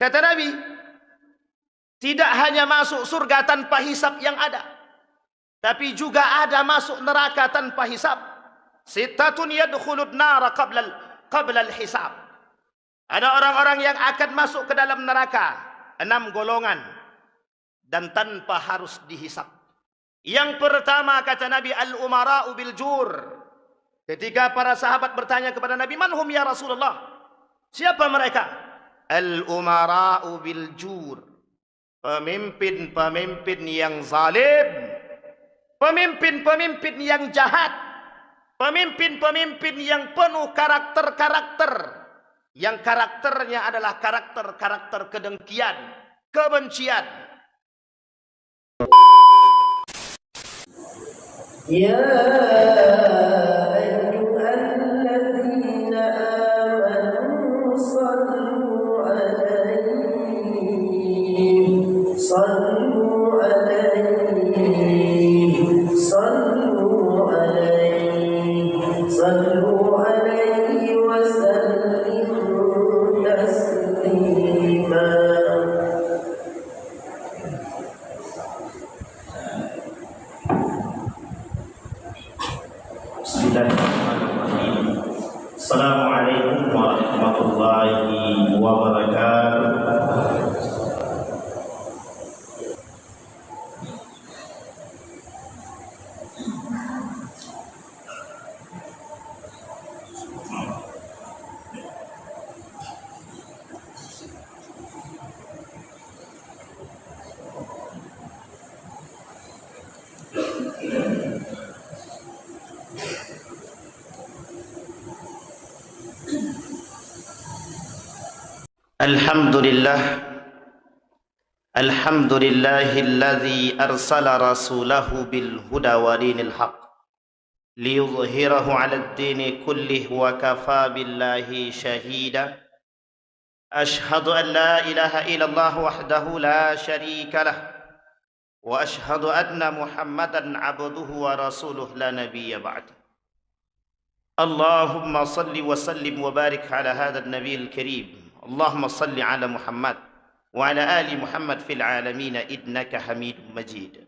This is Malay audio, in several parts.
Kata Nabi, tidak hanya masuk surga tanpa hisab yang ada, tapi juga ada masuk neraka tanpa hisab. Sittatun yadkhulun nara qabla al-hisab. Ada orang-orang yang akan masuk ke dalam neraka, 6 golongan, dan tanpa harus dihisab. Yang pertama kata Nabi, al-umara'u bil jur. Ketika para sahabat bertanya kepada Nabi, "Man hum ya Rasulullah?" Siapa mereka? Al-umara'u bil jur. Pemimpin-pemimpin yang zalim, pemimpin-pemimpin yang jahat, pemimpin-pemimpin yang penuh karakter-karakter, yang karakternya adalah karakter-karakter kedengkian, kebencian. Ya ayyuhalladzina amanu sallu alaihi sallu alaihi sallu alaihi sallu alaihi wa sallimu taslima. Assalamualaikum warahmatullahi wabarakatuh. Alhamdulillahilladzi arsala rasulahu bil huda wa dinil haq liyudhhirahu 'alad dini kullih wa kafa billahi shahida. Ashhadu an la ilaha illallah wahdahu la syarika lah wa ashhadu anna Muhammadan 'abduhu wa rasuluh la nabiyya ba'd. Allahumma salli wa sallim wa barik ala hadzal nabiyil karim. Allahumma salli ala Muhammad wa ala ali Muhammad fil alamin innaka Hamidum Majid.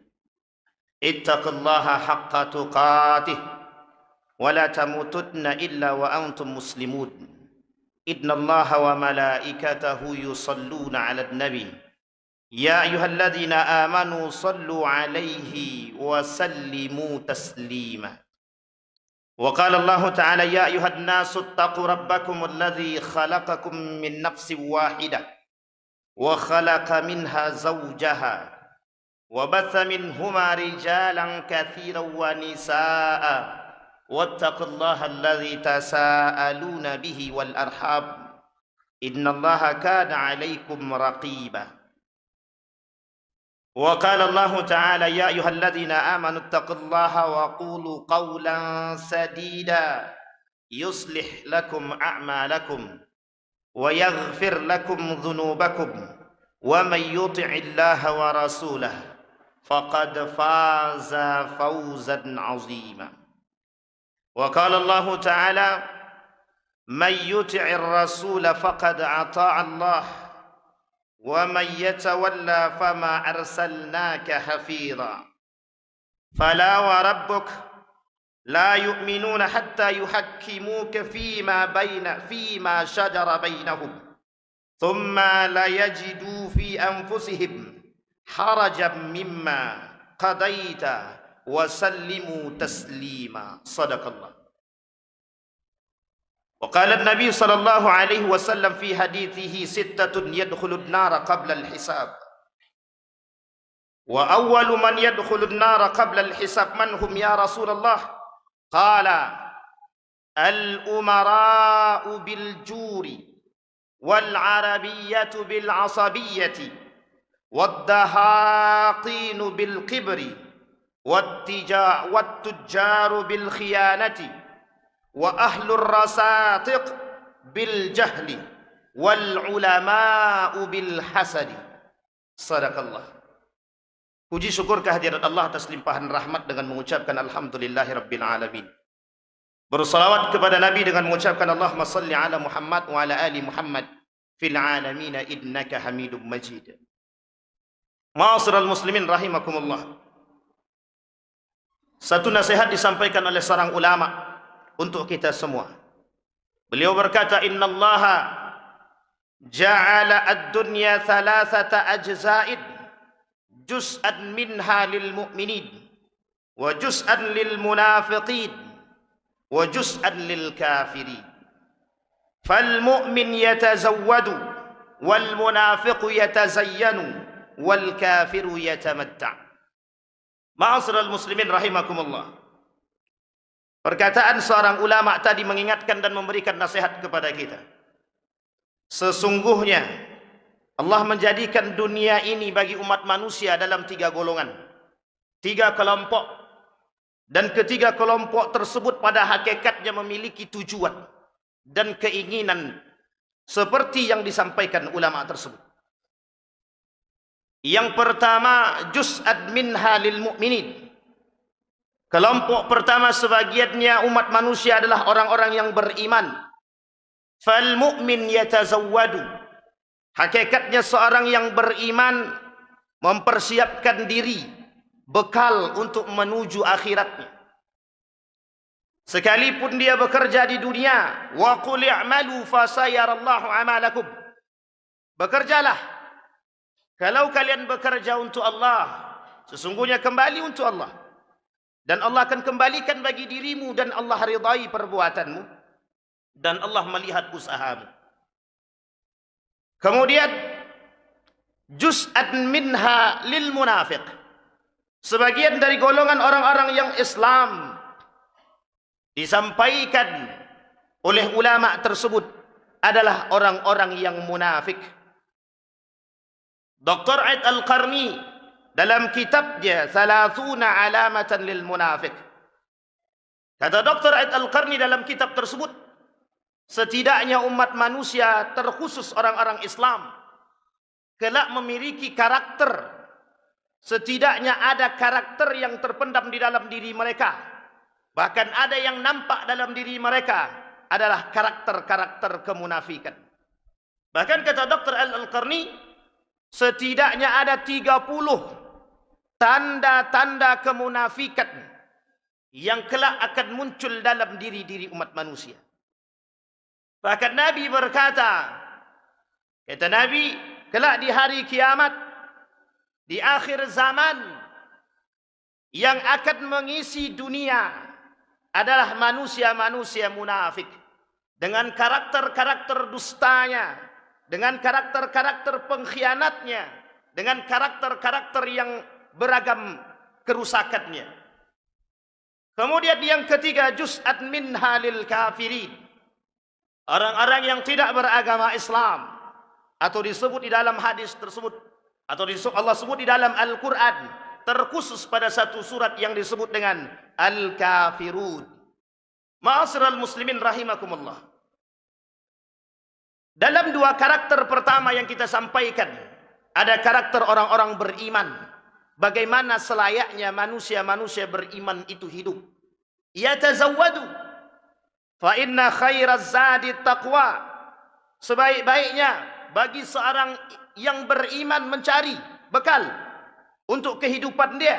Ittaqillaha haqqa tuqatih wa la tamutunna illa wa antum muslimun. Innallaha wa malaikatahu yusalluna 'alan nabi. Ya ayyuhalladzina amanu sallu 'alaihi wa sallimu taslima. وقال الله تعالى يا أيها الناس اتقوا ربكم الذي خلقكم من نفس واحدة وخلق منها زوجها وبث منهما رجالا كثيرا ونساء واتقوا الله الذي تساءلون به والأرحام إن الله كان عليكم رقيبا. وقال الله تعالى يا أيها الذين آمنوا اتقوا الله وقولوا قولا سديدا يصلح لكم أعمالكم ويغفر لكم ذنوبكم ومن يطع الله ورسوله فقد فاز فوزا عظيما. وقال الله تعالى من يطع الرسول فقد أطاع الله ومن يتولى فما أرسلناك حفيظا. فلا وربك لا يؤمنون حتى يحكموك فيما شجر بينهم ثم لا يجدوا في أنفسهم حرجا مما قضيت وسلموا تسليما. صدق الله. وقال النبي صلى الله عليه وسلم في حديثه 6 يدخل النار قبل الحساب. وأول من يدخل النار قبل الحساب من هم يا رسول الله؟ قال الأمراء بالجور والعربية بالعصبية والدهاقين بالكبر والتجار بالخيانة وأهل الرساطق بالجهل والعلماء بالحسد. صدق Allah. Puji syukur kehadirat Allah atas limpahan rahmat dengan mengucapkan alhamdulillahirabbil alamin. Bersalawat kepada Nabi dengan mengucapkan Allahumma salli ala Muhammad wa ala ali Muhammad fil alamin innaka Hamidum Majid. Ma'asyiral muslimin rahimakumullah. Satu nasihat disampaikan oleh seorang ulama untuk kita semua. Beliau berkata, innallaha ja'ala ad-dunya thalathata ajza'id, juz'an minha lil mu'minin, wa juz'an lil munafiqin, wa juz'an lil kafirin. Fal mu'min yatazawwadu, wal munafiqu yatazayyanu, wal kafiru yatamatta'. Ma'asyiral muslimin rahimakumullah. Perkataan seorang ulama tadi mengingatkan dan memberikan nasihat kepada kita. Sesungguhnya Allah menjadikan dunia ini bagi umat manusia dalam 3 golongan, 3 kelompok, dan ketiga kelompok tersebut pada hakikatnya memiliki tujuan dan keinginan seperti yang disampaikan ulama tersebut. Yang pertama, juz'an minha lil mu'minin. Kelompok pertama sebagiannya umat manusia adalah orang-orang yang beriman. Fal mu'min yatazawwadu. Hakikatnya seorang yang beriman mempersiapkan diri, bekal untuk menuju akhiratnya. Sekalipun dia bekerja di dunia, wa qul i'malu fasayarallahu amalakum. Bekerjalah. Kalau kalian bekerja untuk Allah, sesungguhnya kembali untuk Allah. Dan Allah akan kembalikan bagi dirimu, dan Allah ridai perbuatanmu, dan Allah melihat usahamu. Kemudian juz'an minha lil munafiq. Sebagian dari golongan orang-orang yang Islam disampaikan oleh ulama tersebut adalah orang-orang yang munafik. Dr. Aid Al-Qarni dalam kitabnya 30 alamatan lil munafiq, kata Dr. Aid Al-Qarni dalam kitab tersebut, setidaknya umat manusia terkhusus orang-orang Islam kelak memiliki karakter, setidaknya ada karakter yang terpendam di dalam diri mereka, bahkan ada yang nampak dalam diri mereka adalah karakter-karakter kemunafikan. Bahkan kata Dr. Al-Qarni, setidaknya ada 30 tanda-tanda kemunafikan yang kelak akan muncul dalam diri-diri umat manusia. Bahkan Nabi berkata, kata Nabi, kelak di hari kiamat, di akhir zaman, yang akan mengisi dunia adalah manusia-manusia munafik dengan karakter-karakter dustanya, dengan karakter-karakter pengkhianatnya, dengan karakter-karakter yang beragam kerusakannya. Kemudian yang ketiga, juz'an minha lil kafirin. Orang-orang yang tidak beragama Islam, atau disebut di dalam hadis tersebut, atau Allah sebut di dalam Al-Quran, terkhusus pada satu surat yang disebut dengan Al-Kafirun. Ma'asyiral muslimin rahimakumullah. Dalam 2 karakter pertama yang kita sampaikan, ada karakter orang-orang beriman. Bagaimana selayaknya manusia-manusia beriman itu hidup. Yatazawwadu fa inna khairaz zadi taqwa. Sebaik-baiknya bagi seorang yang beriman mencari bekal untuk kehidupan dia.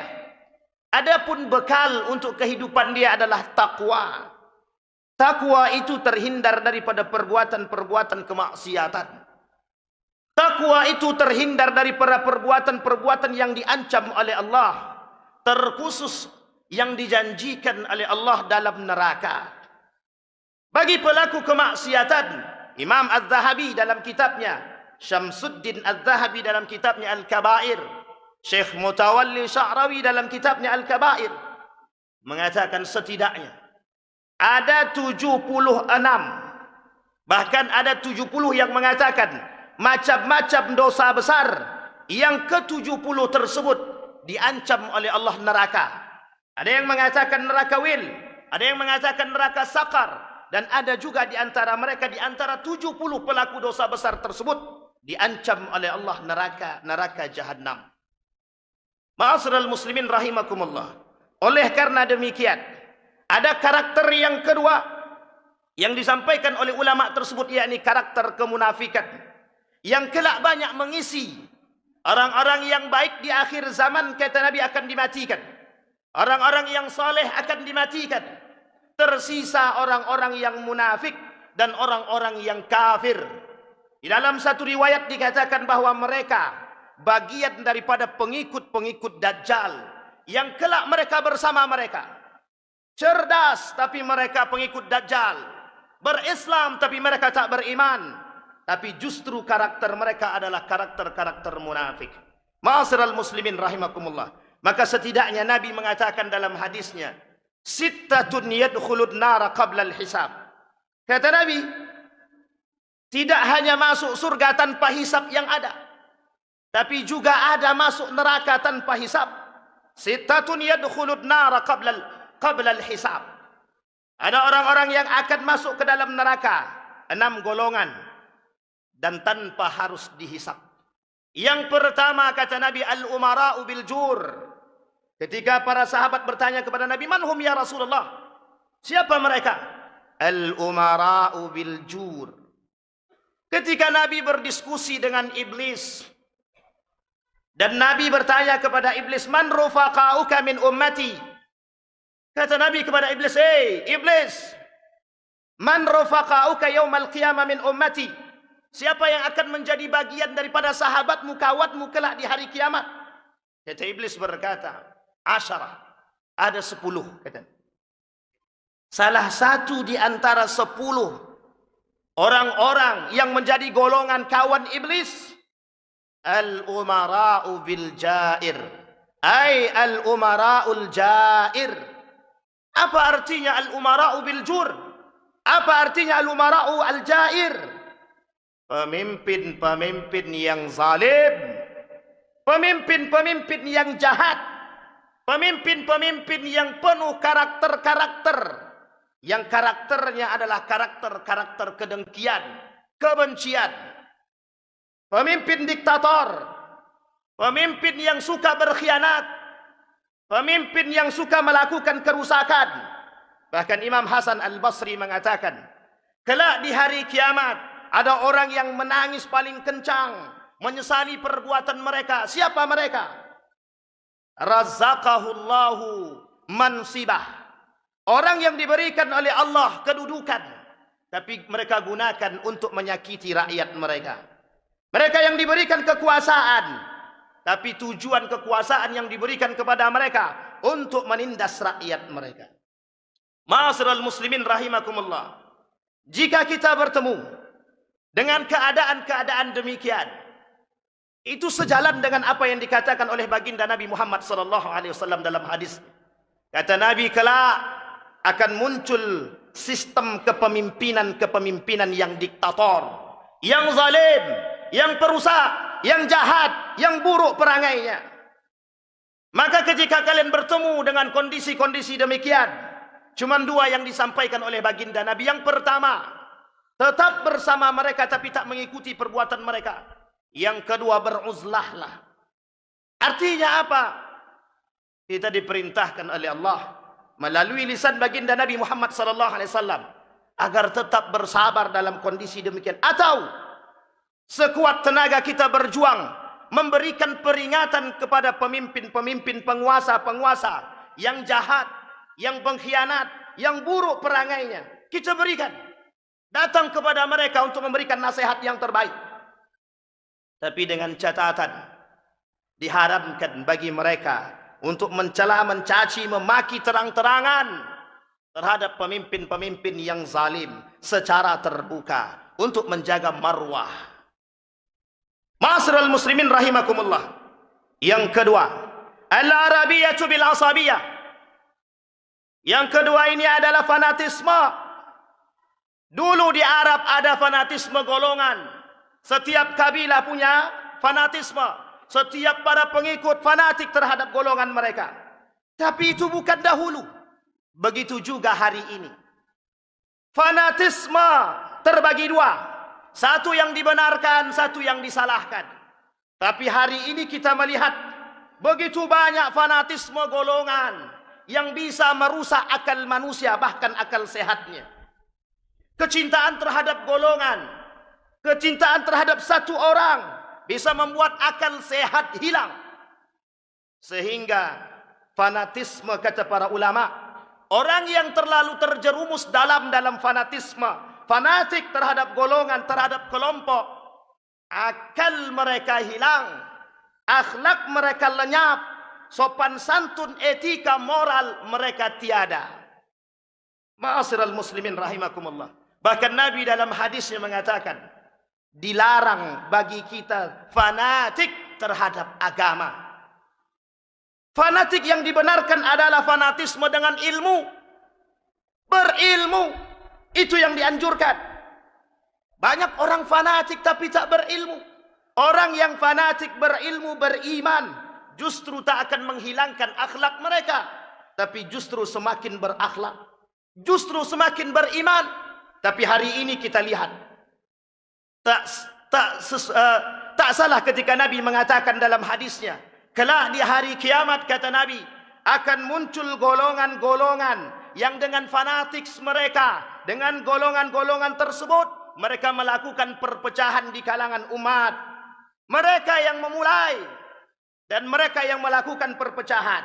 Adapun bekal untuk kehidupan dia adalah takwa. Takwa itu terhindar daripada perbuatan-perbuatan kemaksiatan. Takwa itu terhindar daripada perbuatan-perbuatan yang diancam oleh Allah, terkhusus yang dijanjikan oleh Allah dalam neraka. Bagi pelaku kemaksiatan, Imam Az-Zahabi dalam kitabnya, Syamsuddin Az-Zahabi dalam kitabnya Al-Kabair, Syekh Mutawalli Sya'rawi dalam kitabnya Al-Kabair, mengatakan setidaknya ada 76, bahkan ada 70 yang mengatakan macam-macam dosa besar yang ke-70 tersebut diancam oleh Allah neraka. Ada yang mengatakan neraka wil, ada yang mengatakan neraka sakar, dan ada juga di antara mereka, di antara 70 pelaku dosa besar tersebut, diancam oleh Allah neraka Jahannam. Ma'asyiral muslimin rahimakumullah. Oleh karena demikian, ada karakter yang kedua yang disampaikan oleh ulama tersebut, yakni karakter kemunafikan. yang kelak banyak mengisi. Orang-orang yang baik di akhir zaman, kata Nabi, akan dimatikan. Orang-orang yang saleh akan dimatikan. Tersisa orang-orang yang munafik dan orang-orang yang kafir. Di dalam satu riwayat dikatakan bahwa mereka bagian daripada pengikut-pengikut Dajjal yang kelak mereka bersama mereka. Cerdas tapi mereka pengikut Dajjal. Berislam tapi mereka tak beriman. Tapi justru karakter mereka adalah karakter-karakter munafik. Ma'asyiral muslimin rahimakumullah. Maka setidaknya Nabi mengatakan dalam hadisnya, sittatun yadkhulun nara qabla al-hisab. Kata Nabi, tidak hanya masuk surga tanpa hisab yang ada, tapi juga ada masuk neraka tanpa hisab. Sittatun yadkhulun nara qabla al-hisab. Ada orang-orang yang akan masuk ke dalam neraka, 6 golongan, dan tanpa harus dihisab. Yang pertama, kata Nabi, al-umara'u bil jur. Ketika para sahabat bertanya kepada Nabi, man hum ya Rasulullah? Siapa mereka? Al-umara'u bil jur. Ketika Nabi berdiskusi dengan iblis, dan Nabi bertanya kepada iblis, man rufaqa'uka min ummati? Kata Nabi kepada iblis, iblis, man rufaqa'uka yaumal qiyamah min ummati? Siapa yang akan menjadi bagian daripada sahabatmu, kawatmu kelak di hari kiamat? Kata iblis berkata, 10. Ada 10, kata. Salah satu di antara 10 orang-orang yang menjadi golongan kawan iblis, al-umara'u bil jair. Ay al-umara'ul jair. Apa artinya al-umara'u bil jur? Apa artinya al-umara'u al-jair? Pemimpin-pemimpin yang zalim, pemimpin-pemimpin yang jahat, pemimpin-pemimpin yang penuh karakter-karakter, yang karakternya adalah karakter-karakter kedengkian, kebencian. Pemimpin diktator, pemimpin yang suka berkhianat, pemimpin yang suka melakukan kerusakan. Bahkan Imam Hasan Al-Basri mengatakan, kelak di hari kiamat ada orang yang menangis paling kencang, menyesali perbuatan mereka. Siapa mereka? Razaqahullahu mansibah. Orang yang diberikan oleh Allah kedudukan, tapi mereka gunakan untuk menyakiti rakyat mereka. Mereka yang diberikan kekuasaan, tapi tujuan kekuasaan yang diberikan kepada mereka untuk menindas rakyat mereka. Ma'asyiral muslimin rahimakumullah. Jika kita bertemu dengan keadaan-keadaan demikian, itu sejalan dengan apa yang dikatakan oleh baginda Nabi Muhammad SAW dalam hadis. Kata Nabi, kelak akan muncul sistem kepemimpinan yang diktator, yang zalim, yang perusak, yang jahat, yang buruk perangainya. Maka ketika kalian bertemu dengan kondisi-kondisi demikian, cuma 2 yang disampaikan oleh baginda Nabi. Yang pertama, tetap bersama mereka tapi tak mengikuti perbuatan mereka. Yang kedua, beruzlahlah. Artinya apa? Kita diperintahkan oleh Allah melalui lisan baginda Nabi Muhammad SAW agar tetap bersabar dalam kondisi demikian. Atau sekuat tenaga kita berjuang memberikan peringatan kepada pemimpin-pemimpin, penguasa-penguasa yang jahat, yang pengkhianat, yang buruk perangainya. Kita berikan, datang kepada mereka untuk memberikan nasihat yang terbaik. Tapi dengan catatan, diharamkan bagi mereka untuk mencela, mencaci, memaki terang-terangan terhadap pemimpin-pemimpin yang zalim secara terbuka untuk menjaga marwah. Ma'asyiral muslimin rahimakumullah. Yang kedua, al-arabiyatu bil asabiyah. Yang kedua ini adalah fanatisme. Dulu di Arab ada fanatisme golongan. Setiap kabilah punya fanatisme. Setiap para pengikut fanatik terhadap golongan mereka. Tapi itu bukan dahulu. Begitu juga hari ini. Fanatisme terbagi 2. Satu yang dibenarkan, satu yang disalahkan. Tapi hari ini kita melihat begitu banyak fanatisme golongan yang bisa merusak akal manusia, bahkan akal sehatnya. Kecintaan terhadap golongan, Kecintaan terhadap satu orang bisa membuat akal sehat hilang. Sehingga fanatisme, kata para ulama, orang yang terlalu terjerumus dalam fanatisme, fanatik terhadap golongan, terhadap kelompok, akal mereka hilang, akhlak mereka lenyap, sopan santun, etika, moral mereka tiada. Ma'asyiral muslimin rahimakumullah. Bahkan Nabi dalam hadisnya mengatakan, dilarang bagi kita fanatik terhadap agama. Fanatik yang dibenarkan adalah fanatisme dengan ilmu. Berilmu, itu yang dianjurkan. Banyak orang fanatik tapi tak berilmu. Orang yang fanatik berilmu, beriman, justru tak akan menghilangkan akhlak mereka, tapi justru semakin berakhlak, justru semakin beriman. Tapi hari ini kita lihat, tak salah ketika Nabi mengatakan dalam hadisnya, kelak di hari kiamat, kata Nabi, akan muncul golongan-golongan yang dengan fanatik mereka, dengan golongan-golongan tersebut, mereka melakukan perpecahan di kalangan umat. Mereka yang memulai dan mereka yang melakukan perpecahan.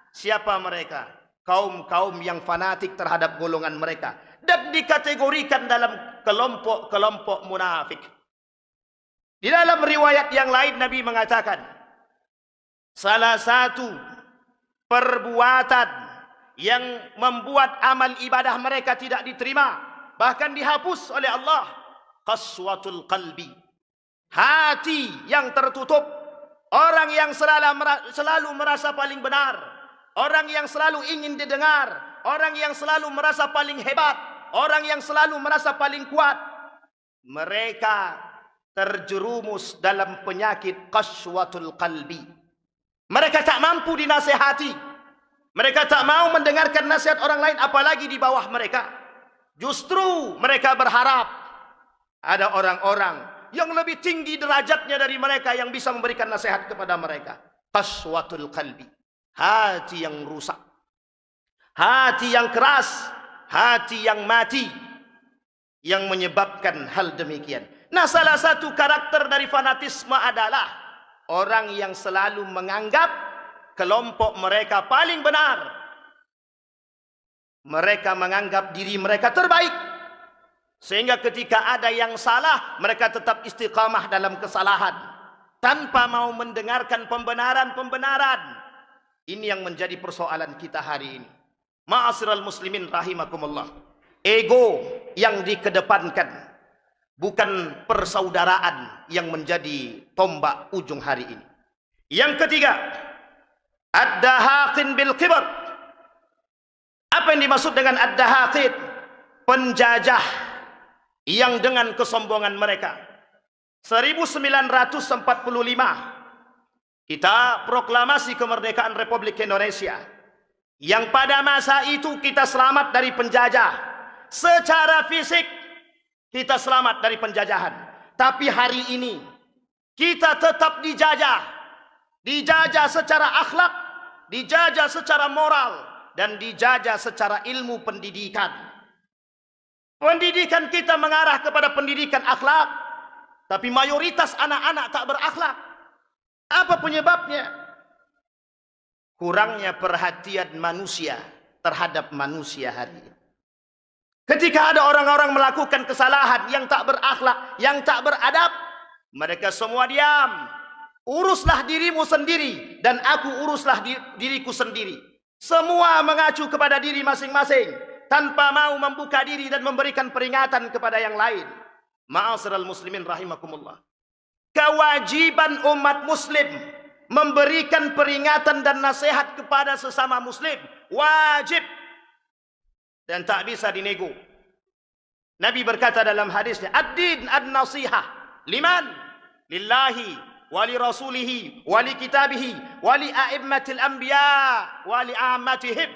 Siapa mereka? Kaum-kaum yang fanatik terhadap golongan mereka dan dikategorikan dalam kelompok-kelompok munafik. Di dalam riwayat yang lain Nabi mengatakan, salah satu perbuatan yang membuat amal ibadah mereka tidak diterima, bahkan dihapus oleh Allah, qaswatul qalbi, hati yang tertutup. Orang yang selalu merasa paling benar, orang yang selalu ingin didengar, orang yang selalu merasa paling hebat, orang yang selalu merasa paling kuat, mereka terjerumus dalam penyakit qaswatul qalbi. Mereka tak mampu dinasihati, mereka tak mau mendengarkan nasihat orang lain, apalagi di bawah mereka. Justru mereka berharap ada orang-orang yang lebih tinggi derajatnya dari mereka yang bisa memberikan nasihat kepada mereka. Qaswatul qalbi, hati yang rusak, hati yang keras, hati yang mati, yang menyebabkan hal demikian. Nah, salah satu karakter dari fanatisme adalah orang yang selalu menganggap kelompok mereka paling benar. Mereka menganggap diri mereka terbaik, sehingga ketika ada yang salah, mereka tetap istiqamah dalam kesalahan, tanpa mau mendengarkan pembenaran-pembenaran. Ini yang menjadi persoalan kita hari ini. Ma'asyiral muslimin rahimakumullah. Ego yang dikedepankan, bukan persaudaraan yang menjadi tombak ujung hari ini. Yang ketiga, ad-dahaqin bil kibr. Apa yang dimaksud dengan ad-dahaqin? Penjajah yang dengan kesombongan mereka. 1945 kita proklamasi kemerdekaan Republik Indonesia, yang pada masa itu kita selamat dari penjajah. Secara fisik kita selamat dari penjajahan, tapi hari ini kita tetap dijajah. Dijajah secara akhlak, dijajah secara moral, dan dijajah secara ilmu pendidikan. Pendidikan kita mengarah kepada pendidikan akhlak, tapi mayoritas anak-anak tak berakhlak. Apa penyebabnya? Kurangnya perhatian manusia terhadap manusia hari ini. Ketika ada orang-orang melakukan kesalahan yang tak berakhlak, yang tak beradab, mereka semua diam. Uruslah dirimu sendiri dan aku uruslah diriku sendiri. Semua mengacu kepada diri masing-masing, tanpa mau membuka diri dan memberikan peringatan kepada yang lain. Ma'asyiral muslimin rahimakumullah. Kewajiban umat muslim memberikan peringatan dan nasihat kepada sesama muslim. Wajib. Dan tak bisa dinego. Nabi berkata dalam hadisnya, ad-din ad-nasihah. Liman? Lillahi, wali rasulihi, wali kitabihi, wali a'immatil anbiya, wali a'ammatihim.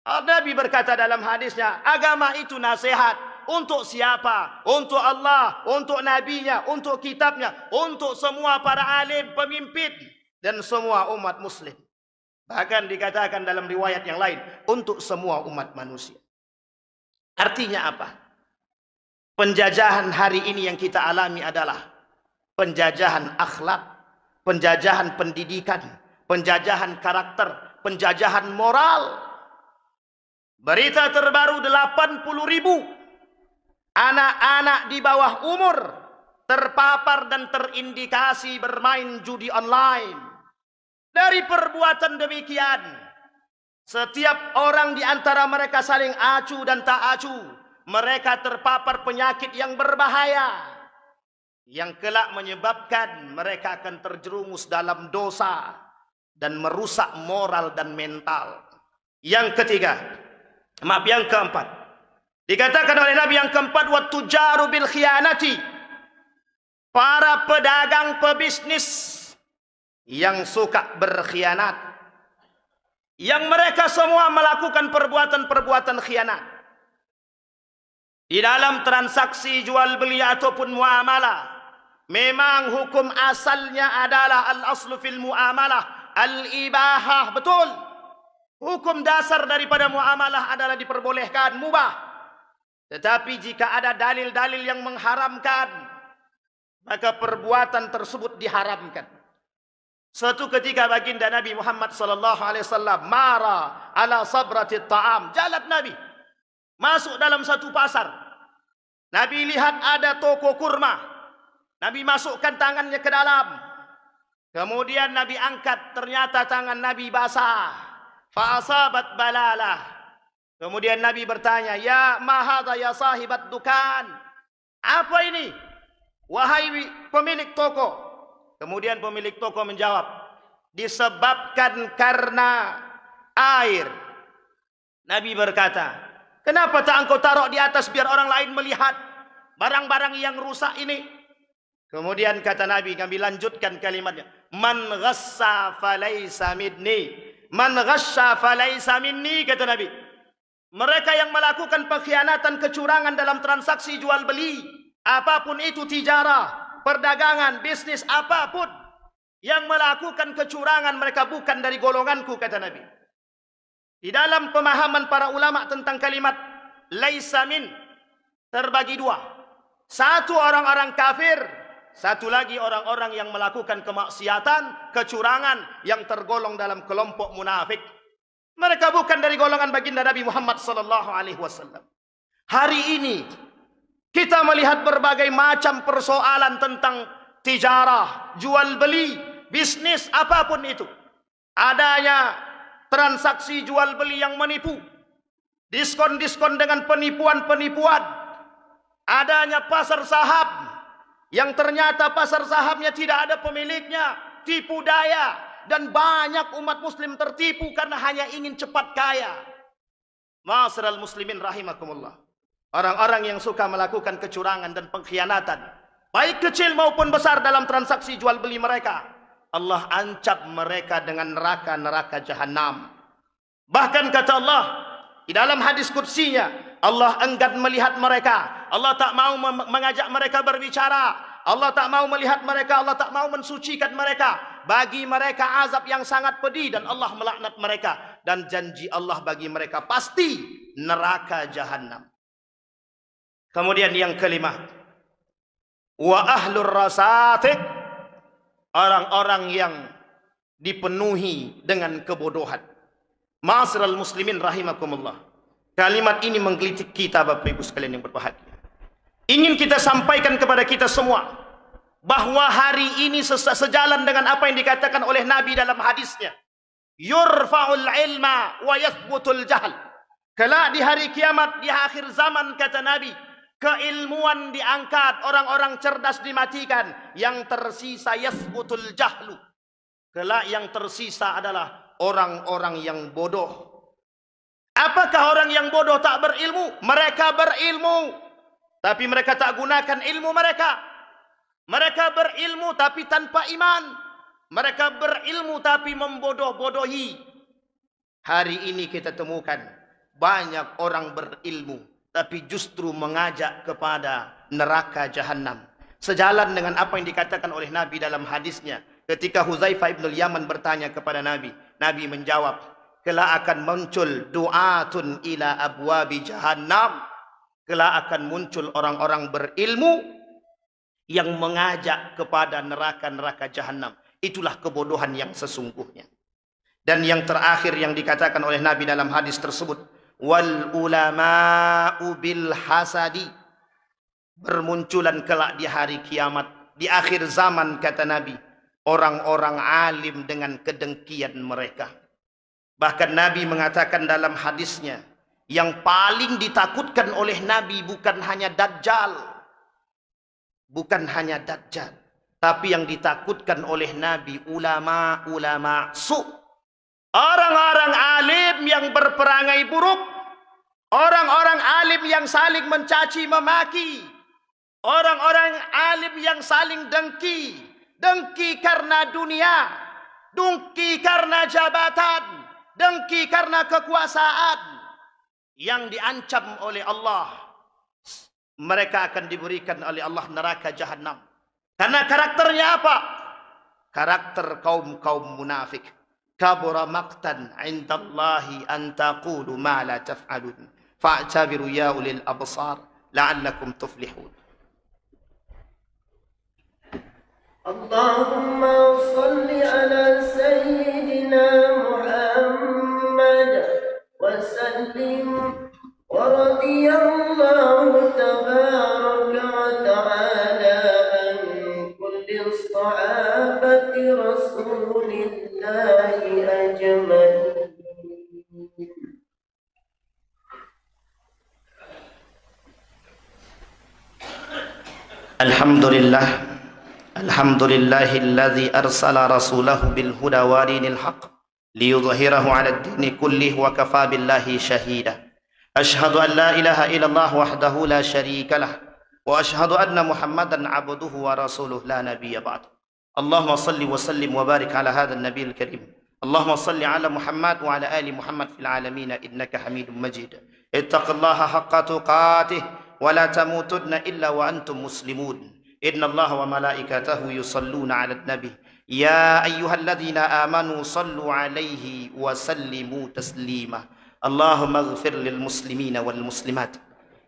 Nabi berkata dalam hadisnya, agama itu nasihat. Untuk siapa? Untuk Allah, untuk nabinya, untuk kitabnya, untuk semua para alim, pemimpin, dan semua umat muslim. Bahkan dikatakan dalam riwayat yang lain, untuk semua umat manusia. Artinya apa? Penjajahan hari ini yang kita alami adalah penjajahan akhlak, penjajahan pendidikan, penjajahan karakter, penjajahan moral. Berita terbaru 80.000 anak-anak di bawah umur terpapar dan terindikasi bermain judi online. Dari perbuatan demikian, setiap orang di antara mereka saling acuh dan tak acuh. Mereka terpapar penyakit yang berbahaya, yang kelak menyebabkan mereka akan terjerumus dalam dosa dan merusak moral dan mental. Yang ketiga, yang keempat, dikatakan oleh Nabi yang keempat, wa tujaru bil khiyanati, para pedagang pebisnis yang suka berkhianat, yang mereka semua melakukan perbuatan-perbuatan khianat di dalam transaksi jual beli ataupun muamalah. Memang hukum asalnya adalah al-aslu fil muamalah al-ibahah, betul. Hukum dasar daripada muamalah adalah diperbolehkan, mubah. Tetapi jika ada dalil-dalil yang mengharamkan, maka perbuatan tersebut diharamkan. Suatu ketika baginda Nabi Muhammad sallallahu alaihi wasallam mara ala sabrati ta'am, jalan Nabi masuk dalam satu pasar. Nabi lihat ada toko kurma. Nabi masukkan tangannya ke dalam. Kemudian Nabi angkat, ternyata tangan Nabi basah. Fa'asabat balalah. Kemudian Nabi bertanya, ya mahadha ya sahibat dukan, apa ini wahai pemilik toko? Kemudian pemilik toko menjawab, disebabkan karena air. Nabi berkata, kenapa tak engkau taruh di atas biar orang lain melihat barang-barang yang rusak ini? Kemudian kata Nabi, kami lanjutkan kalimatnya, man ghassa falaysa minni, man ghassa falaysa minni, kata Nabi. Mereka yang melakukan pengkhianatan, kecurangan dalam transaksi jual beli, apapun itu, tijarah, perdagangan, bisnis, apapun yang melakukan kecurangan, mereka bukan dari golonganku, kata Nabi. Di dalam pemahaman para ulama tentang kalimat laisa min terbagi dua. Satu orang-orang kafir, satu lagi orang-orang yang melakukan kemaksiatan, kecurangan yang tergolong dalam kelompok munafik. Mereka bukan dari golongan baginda Nabi Muhammad sallallahu alaihi wasallam. Hari ini kita melihat berbagai macam persoalan tentang tijarah, jual beli, bisnis, apapun itu. Adanya transaksi jual beli yang menipu, diskon-diskon dengan penipuan-penipuan. Adanya pasar saham yang ternyata pasar sahamnya tidak ada pemiliknya, tipu daya, dan banyak umat muslim tertipu karena hanya ingin cepat kaya. Ma'asyiral muslimin rahimakumullah. Orang-orang yang suka melakukan kecurangan dan pengkhianatan, baik kecil maupun besar dalam transaksi jual beli mereka, Allah ancam mereka dengan neraka-neraka jahanam. Bahkan kata Allah di dalam hadis qudsinya, Allah enggan melihat mereka. Allah tak mau mengajak mereka berbicara. Allah tak mau melihat mereka. Allah tak mau mensucikan mereka. Bagi mereka azab yang sangat pedih dan Allah melaknat mereka. Dan janji Allah bagi mereka pasti neraka jahanam. Kemudian yang kelima, wa ahlur rasatik, orang-orang yang dipenuhi dengan kebodohan. Ma'asyiral muslimin rahimakumullah. Kalimat ini menggelitik kita, Bapak Ibu sekalian yang berbahagia. Ingin kita sampaikan kepada kita semua bahwa hari ini sejalan dengan apa yang dikatakan oleh Nabi dalam hadisnya, yurfa'ul ilma wa yathbutul jahl. Kelak di hari kiamat, di akhir zaman, kata Nabi, keilmuan diangkat, orang-orang cerdas dimatikan, yang tersisa yathbutul jahlu. Kelak yang tersisa adalah orang-orang yang bodoh. Apakah orang yang bodoh tak berilmu? Mereka berilmu, tapi mereka tak gunakan ilmu mereka. Mereka berilmu tapi tanpa iman. Mereka berilmu tapi membodoh-bodohi. Hari ini kita temukan banyak orang berilmu tapi justru mengajak kepada neraka jahanam. Sejalan dengan apa yang dikatakan oleh Nabi dalam hadisnya. Ketika Huzaifah ibn Yaman bertanya kepada Nabi, Nabi menjawab, kelak akan muncul du'atun ila abwabi jahannam. kelak akan muncul orang-orang berilmu yang mengajak kepada neraka-neraka jahanam. Itulah kebodohan yang sesungguhnya. Dan yang terakhir yang dikatakan oleh Nabi dalam hadis tersebut, wal ulama'u bil hasadi, bermunculan kelak di hari kiamat, di akhir zaman kata Nabi, orang-orang alim dengan kedengkian mereka. Bahkan Nabi mengatakan dalam hadisnya, yang paling ditakutkan oleh Nabi bukan hanya Dajjal, bukan hanya Dajjal, tapi yang ditakutkan oleh Nabi ulama-ulama su, orang-orang alim yang berperangai buruk, orang-orang alim yang saling mencaci memaki, orang-orang alim yang saling dengki, dengki karena dunia, dengki karena jabatan, dengki karena kekuasaan, yang diancam oleh Allah. Mereka akan diberikan oleh Allah neraka jahanam. Karena karakternya apa? Karakter kaum-kaum munafik. Kabura maqtan 'indallahi an taqulu ma la taf'alun. Fa'tabiru ya ulil absar la'allakum tuflihun. Allahumma salli ala sayyidina Muhammad wa sallim wa radiyallahu tabaraka wa ta'ala an kulli sahabati rasulillahi ajma'in. Alhamdulillah, alhamdulillahilladzi arsala rasulahu bil huda wa dinil haqq liyudhhirahu 'ala ad-dini kullih wa kafa billahi shahida. Ashhadu an la ilaha illallah wahdahu la syarika lah wa ashhadu anna Muhammadan 'abduhu wa rasuluh la nabiyya ba'd. Allahumma salli wa sallim wa barik 'ala hadzal nabiyil karim. Allahumma salli 'ala Muhammad wa 'ala ali Muhammad fil 'alamin innaka Hamidum Majid. Ittaqillaha haqqa tuqatih wa la tamutunna illa wa antum muslimun. Inna Allah wa malaikatahu yusalluna 'alan nabi. Ya ayyuhalladzina amanu sallu 'alaihi wa sallimu taslima. Allahumma ighfir lil muslimina wal muslimat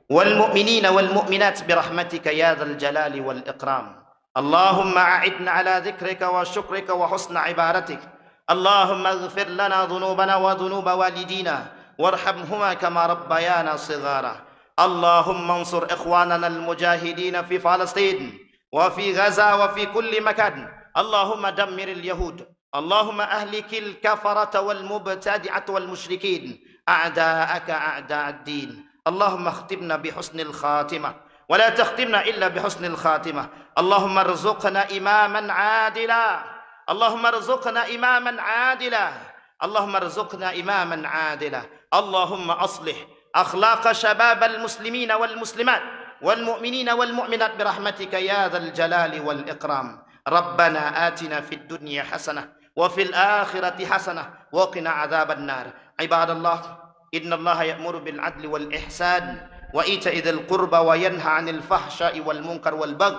wal mu'minina wal mu'minat bi rahmatika ya dzal jalali wal iqram. Allahumma a'idna 'ala dzikrika wa syukrika wa husna ibadatik. Allahumma ighfir lana dhunubana wa dhunuba walidina warhamhuma kama rabbayana shighara. Allahumma ansur ikhwanana al-mujahidin fi Palestin wa fi Gaza wa fi kulli makan. Allahumma dammir al-yahud. Allahumma ahlikil kafarata wal mubtadi'ata wal musyrikin a'da'aka a'da'ad din. Allahumma akhtimna bi husnil khatimah wa la takhtimna illa bi husnil khatimah. Allahumma arzuqna imaman 'adila. Allahumma arzuqna imaman 'adila. Allahumma arzuqna imaman 'adila. Allahumma aslih أخلاق شباب المسلمين والمسلمات والمؤمنين والمؤمنات برحمتك يا ذا الجلال والإكرام. ربنا آتنا في الدنيا حسنة وفي الآخرة حسنة وقنا عذاب النار. عباد الله، إن الله يأمر بالعدل والإحسان وإيتاء ذي القربى وينهى عن الفحشاء والمنكر والبغي